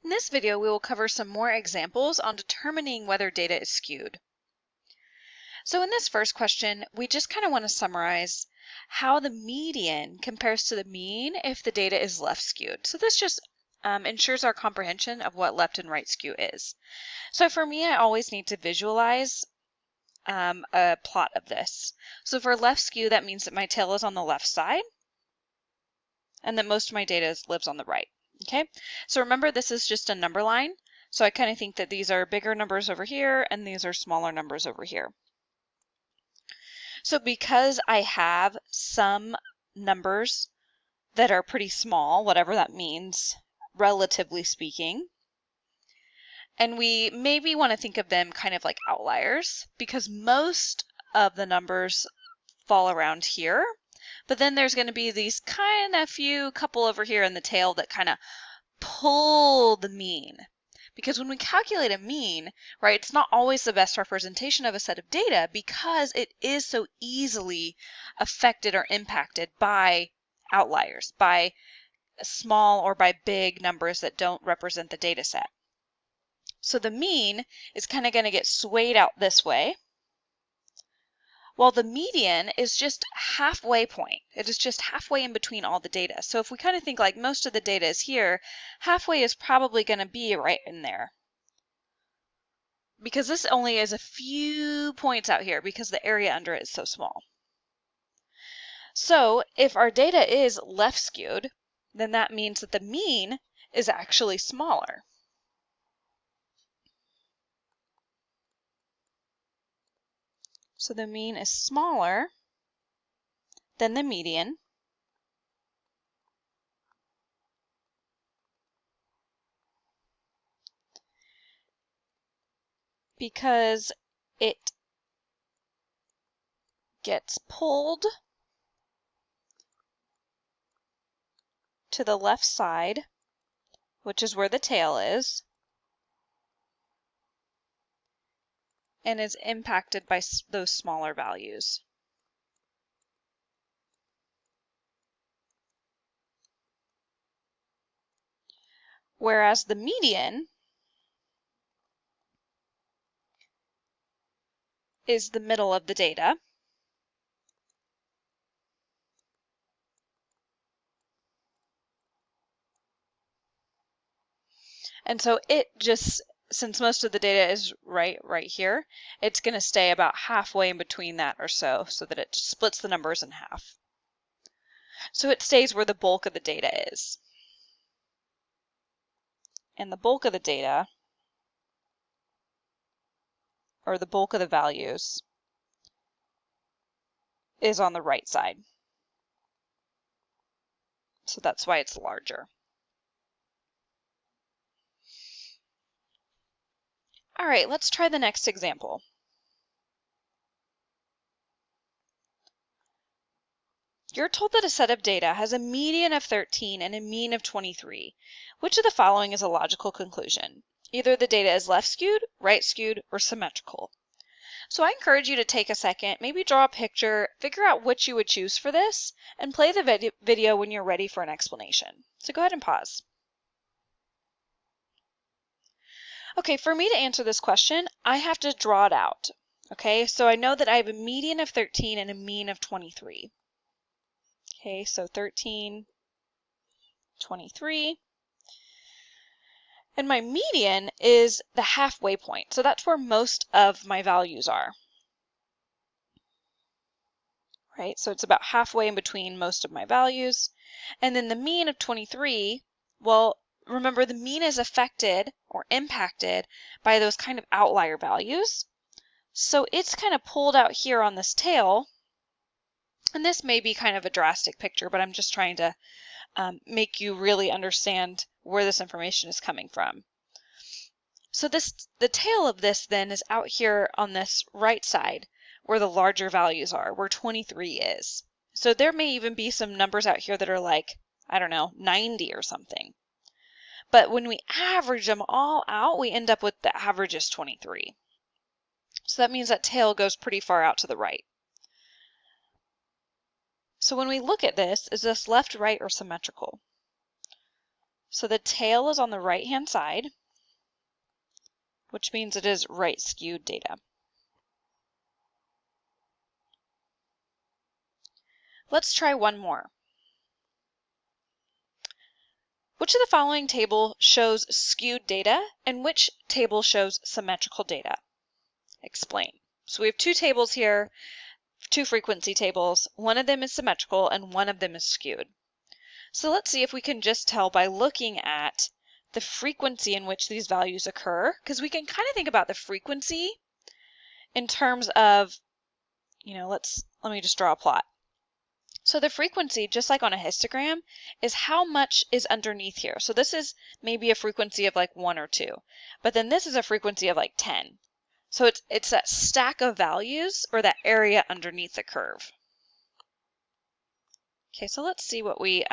In this video, we will cover some more examples on determining whether data is skewed. So in this first question, we just kind of want to summarize how the median compares to the mean if the data is left skewed. So this just ensures our comprehension of what left and right skew is. So for me, I always need to visualize a plot of this. So for left skew, that means that my tail is on the left side and that most of my data lives on the right. Okay, so remember this is just a number line. So I kind of think that these are bigger numbers over here and these are smaller numbers over here. So because I have some numbers that are pretty small, whatever that means, relatively speaking, and we maybe want to think of them kind of like outliers because most of the numbers fall around here. But then there's going to be these kind of couple over here in the tail that kind of pull the mean. Because when we calculate a mean, right, it's not always the best representation of a set of data because it is so easily affected or impacted by outliers, by small or by big numbers that don't represent the data set. So the mean is kind of going to get swayed out this way, while the median is just halfway point. It is just halfway in between all the data. So if we kind of think like most of the data is here, halfway is probably going to be right in there. Because this only is a few points out here because the area under it is so small. So if our data is left skewed, then that means that the mean is actually smaller. So the mean is smaller than the median. Because it gets pulled to the left side, which is where the tail is, and is impacted by those smaller values. Whereas the median is the middle of the data. And so it just, since most of the data is right here, it's going to stay about halfway in between that or so that it just splits the numbers in half. So it stays where the bulk of the data is. And the bulk of the data, or the bulk of the values, is on the right side. So that's why it's larger. All right, let's try the next example. You're told that a set of data has a median of 13 and a mean of 23. Which of the following is a logical conclusion? Either the data is left skewed, right skewed, or symmetrical. So I encourage you to take a second, maybe draw a picture, figure out which you would choose for this, and play the video when you're ready for an explanation. So go ahead and pause. Okay, for me to answer this question, I have to draw it out. Okay, so I know that I have a median of 13 and a mean of 23. Okay, so 13, 23. And my median is the halfway point. So that's where most of my values are. Right, so it's about halfway in between most of my values. And then the mean of 23, well, remember the mean is affected or impacted by those kind of outlier values. So it's kind of pulled out here on this tail. And this may be kind of a drastic picture, but I'm just trying to make you really understand where this information is coming from. So the tail of this then is out here on this right side where the larger values are, where 23 is. So there may even be some numbers out here that are like, I don't know, 90 or something. But when we average them all out, we end up with the average is 23. So that means that tail goes pretty far out to the right. So when we look at this, is this left, right, or symmetrical? So the tail is on the right-hand side, which means it is right skewed data. Let's try one more. Which of the following table shows skewed data and which table shows symmetrical data? Explain. So we have two tables here, two frequency tables. One of them is symmetrical and one of them is skewed. So let's see if we can just tell by looking at the frequency in which these values occur, because we can kind of think about the frequency in terms of, let me just draw a plot. So the frequency, just like on a histogram, is how much is underneath here. So this is maybe a frequency of like 1 or 2, but then this is a frequency of like 10. So it's that stack of values or that area underneath the curve. Okay, so let's see what we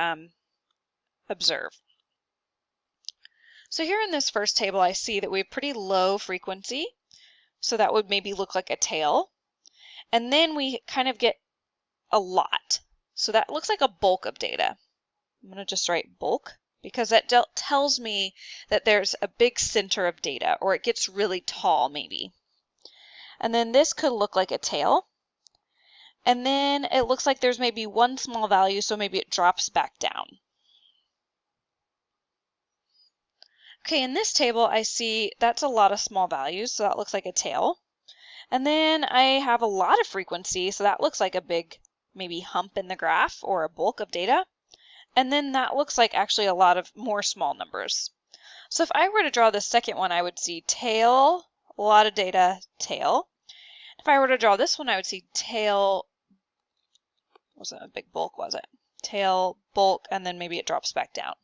observe. So here in this first table, I see that we have pretty low frequency. So that would maybe look like a tail. And then we kind of get a lot. So that looks like a bulk of data. I'm going to just write bulk because that tells me that there's a big center of data, or it gets really tall maybe. And then this could look like a tail. And then it looks like there's maybe one small value, so maybe it drops back down. Okay, in this table I see that's a lot of small values, so that looks like a tail. And then I have a lot of frequency, so that looks like a big maybe hump in the graph or a bulk of data. And then that looks like actually a lot of more small numbers. So if I were to draw the second one, I would see tail, a lot of data, tail. If I were to draw this one, I would see tail, wasn't a big bulk, was it? Tail, bulk, and then maybe it drops back down.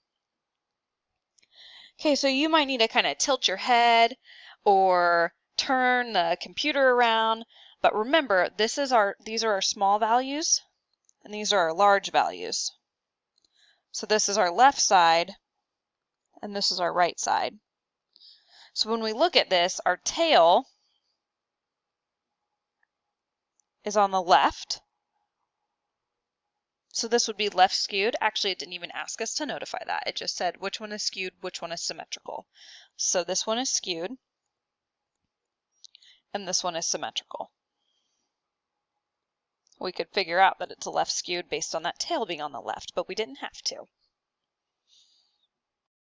Okay, so you might need to kind of tilt your head or turn the computer around, but remember, these are our small values, and these are our large values. So this is our left side, and this is our right side. So when we look at this, our tail is on the left. So this would be left skewed. Actually, it didn't even ask us to notify that. It just said which one is skewed, which one is symmetrical. So this one is skewed, and this one is symmetrical. We could figure out that it's a left skewed based on that tail being on the left, but we didn't have to.